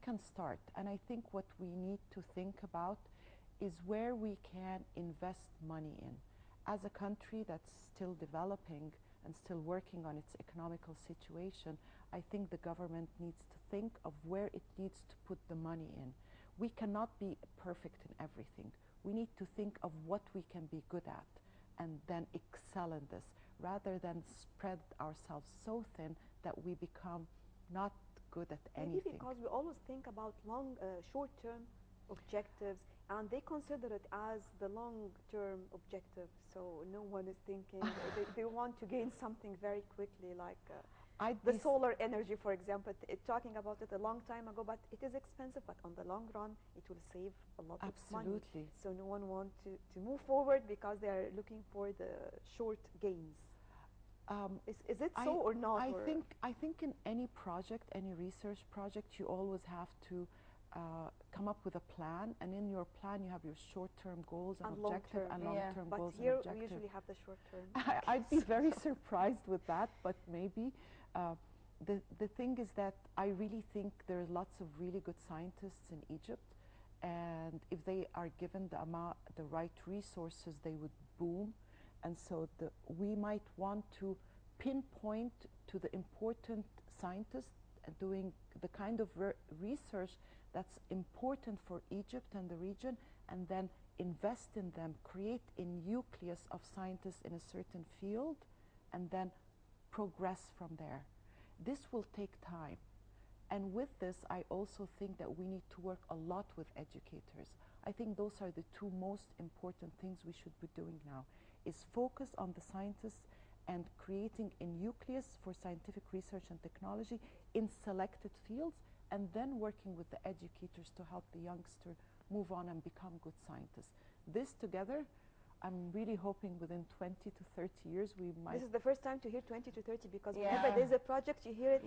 can start. And I think what we need to think about is where we can invest money in. As a country that's still developing and still working on its economical situation, I think the government needs to think of where it needs to put the money in. We cannot be perfect in everything. We need to think of what we can be good at and then excel in this, rather than spread ourselves so thin that we become not good at anything. Maybe because we always think about short-term objectives, and they consider it as the long-term objective. So no one is thinking they want to gain something very quickly, like the solar energy, for example. Talking about it a long time ago, but it is expensive. But on the long run, it will save a lot of money. Absolutely. So no one wants to move forward because they are looking for the short gains. Is it so or not? I think in any project, any research project, you always have to come up with a plan, and in your plan you have your short-term goals and objectives and long-term goals and objectives. But here we usually have the short-term. I'd be very surprised with that, but maybe. The thing is that I really think there are lots of really good scientists in Egypt, and if they are given the right resources, they would boom. And so we might want to pinpoint to the important scientists doing the kind of research that's important for Egypt and the region, and then invest in them, create a nucleus of scientists in a certain field, and then progress from there. This will take time. And with this, I also think that we need to work a lot with educators. I think those are the two most important things we should be doing now, is focus on the scientists and creating a nucleus for scientific research and technology in selected fields, and then working with the educators to help the youngster move on and become good scientists. This together, I'm really hoping within 20 to 30 years we might... This is the first time to hear 20 to 30, because whenever there's a project, you hear it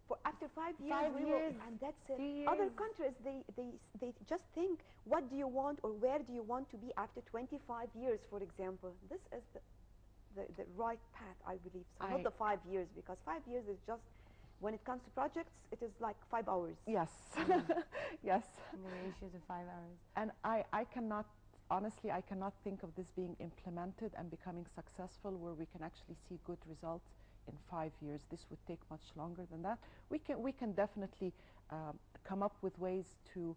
for after 5 years, and that's it. Other countries, they just think, what do you want, or where do you want to be after 25 years, for example. This is the right path, I believe. So not the 5 years, because 5 years is just, when it comes to projects, it is like 5 hours. Yes, yes. In the ratio to 5 hours. And I cannot, honestly, I cannot think of this being implemented and becoming successful where we can actually see good results in 5 years. This would take much longer than that. We can definitely come up with ways to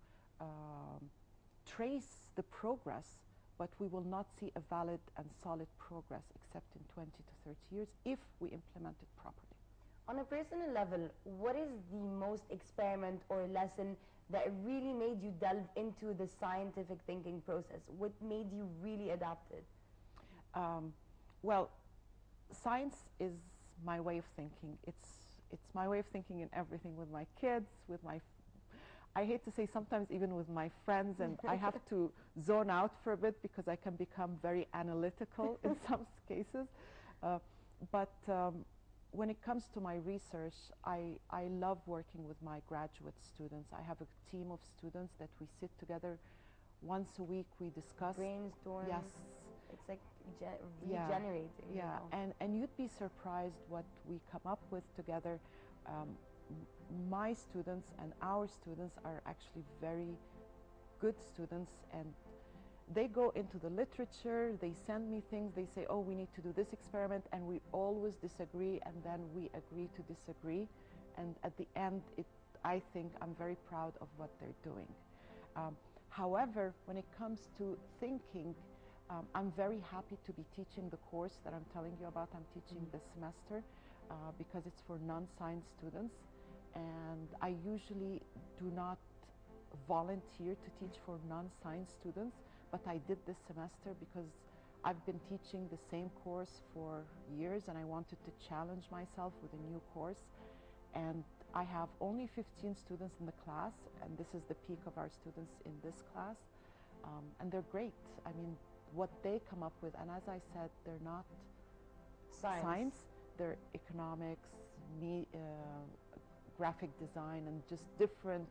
trace the progress, but we will not see a valid and solid progress except in 20 to 30 years if we implement it properly. On a personal level, what is the most experiment or lesson that really made you delve into the scientific thinking process? What made you really adapt it? Well, science is my way of thinking. It's my way of thinking in everything, with my kids, with my... I hate to say sometimes even with my friends, and I have to zone out for a bit because I can become very analytical in some cases. When it comes to my research, I love working with my graduate students. I have a team of students that we sit together once a week. We discuss. Brainstorm. Yes. It's like regenerating. Yeah, you know? and you'd be surprised what we come up with together. My students and our students are actually very good students, and they go into the literature, they send me things, they say, oh, we need to do this experiment, and we always disagree, and then we agree to disagree. And at the end, I think I'm very proud of what they're doing. However, when it comes to thinking, I'm very happy to be teaching the course that I'm telling you about. I'm teaching this semester because it's for non-science students. And I usually do not volunteer to teach for non-science students, but I did this semester because I've been teaching the same course for years, and I wanted to challenge myself with a new course. And I have only 15 students in the class, and this is the peak of our students in this class. And they're great. I mean, what they come up with, and as I said, they're not science, they're economics, graphic design, and just different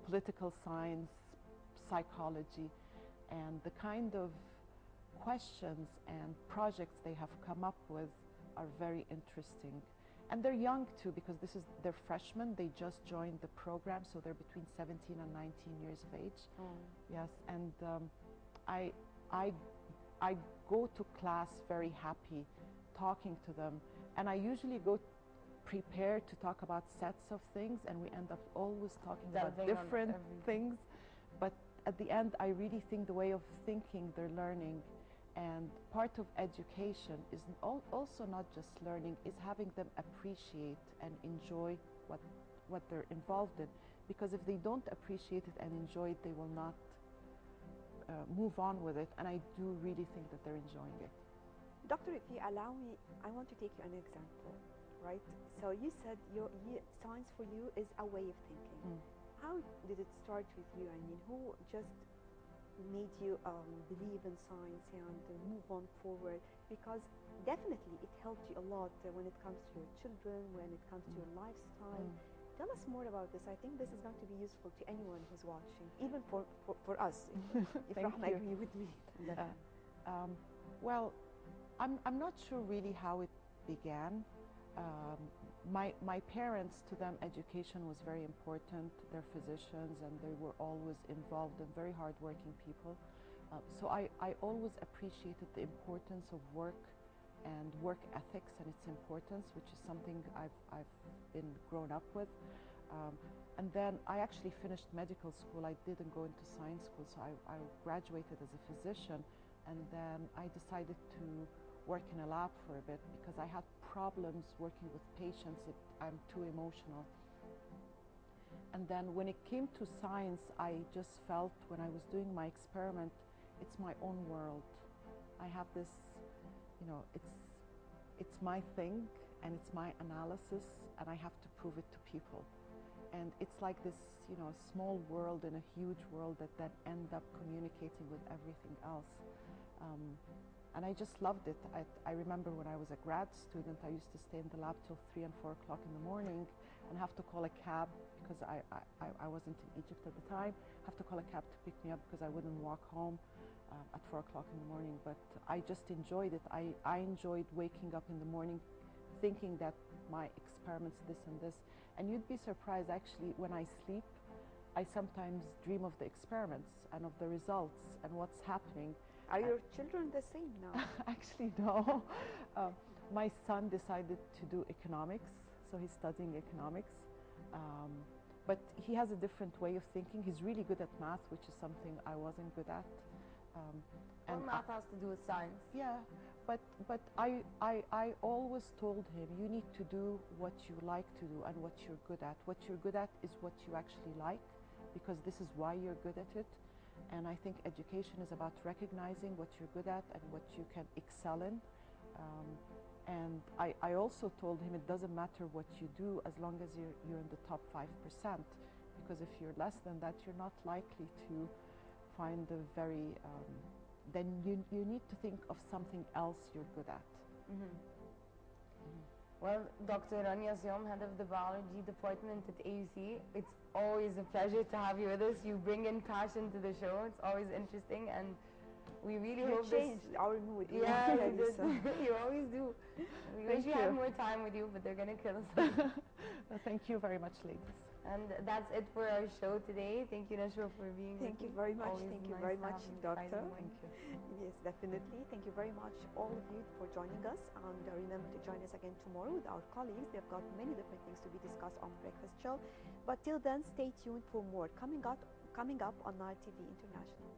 political science, psychology, and the kind of questions and projects they have come up with are very interesting. And they're young too, because they're freshmen. They just joined the program, so they're between 17 and 19 years of age. Yes, and I go to class very happy, talking to them, and I usually go prepared to talk about sets of things, and we end up always talking about different things. But at the end, I really think the way of thinking they're learning, and part of education is also not just learning, is having them appreciate and enjoy what they're involved in. Because if they don't appreciate it and enjoy it, they will not move on with it. And I do really think that they're enjoying it. Doctor, if you allow me, I want to take you an example, right? So you said science for you is a way of thinking. How did it start with you? I mean, who just made you believe in science and move on forward? Because definitely it helped you a lot when it comes to your children, when it comes to your lifestyle. Tell us more about this. I think this is going to be useful to anyone who's watching, even for us, if Rahma agree with me. Well, I'm not sure really how it began. My parents, to them, education was very important. They're physicians, and they were always involved and very hardworking people. So I always appreciated the importance of work and work ethics and its importance, which is something I've been grown up with. And then I actually finished medical school. I didn't go into science school, so I graduated as a physician, and then I decided to work in a lab for a bit because I had problems working with patients if I'm too emotional. And then when it came to science, I just felt when I was doing my experiment, it's my own world. I have this, you know, it's my thing and it's my analysis, and I have to prove it to people. And it's like this, you know, small world in a huge world that then end up communicating with everything else. And I just loved it. I remember when I was a grad student, I used to stay in the lab till 3 and 4 o'clock in the morning and have to call a cab because I wasn't in Egypt at the time. Have to call a cab to pick me up because I wouldn't walk home at 4 o'clock in the morning. But I just enjoyed it. I enjoyed waking up in the morning thinking that my experiments this and this. And you'd be surprised, actually, when I sleep, I sometimes dream of the experiments and of the results and what's happening. Are your children the same now? Actually, no. My son decided to do economics, so he's studying economics. But he has a different way of thinking. He's really good at math, which is something I wasn't good at. And math has to do with science. Yeah, but I always told him, you need to do what you like to do and what you're good at. What you're good at is what you actually like, because this is why you're good at it. And I think education is about recognizing what you're good at and what you can excel in. And I also told him it doesn't matter what you do as long as you're in the top 5%, because if you're less than that, you're not likely to find a very, then you need to think of something else you're good at. Well, Dr. Rania Siam, head of the biology department at AUC, it's always a pleasure to have you with us. You bring in passion to the show. It's always interesting, and we really hope you changed our mood. Yeah, you did. You always do. We wish we had more time with you, but they're going to kill us. Well, thank you very much, ladies. And that's it for our show today. Thank you, Nashra, for being Thank you very much. Always Thank you nice very much, Doctor. Thank you. Yes, definitely. Thank you very much, all of you, for joining us. And remember to join us again tomorrow with our colleagues. They've got many different things to be discussed on Breakfast Show. But till then, stay tuned for more coming up on Nile TV International.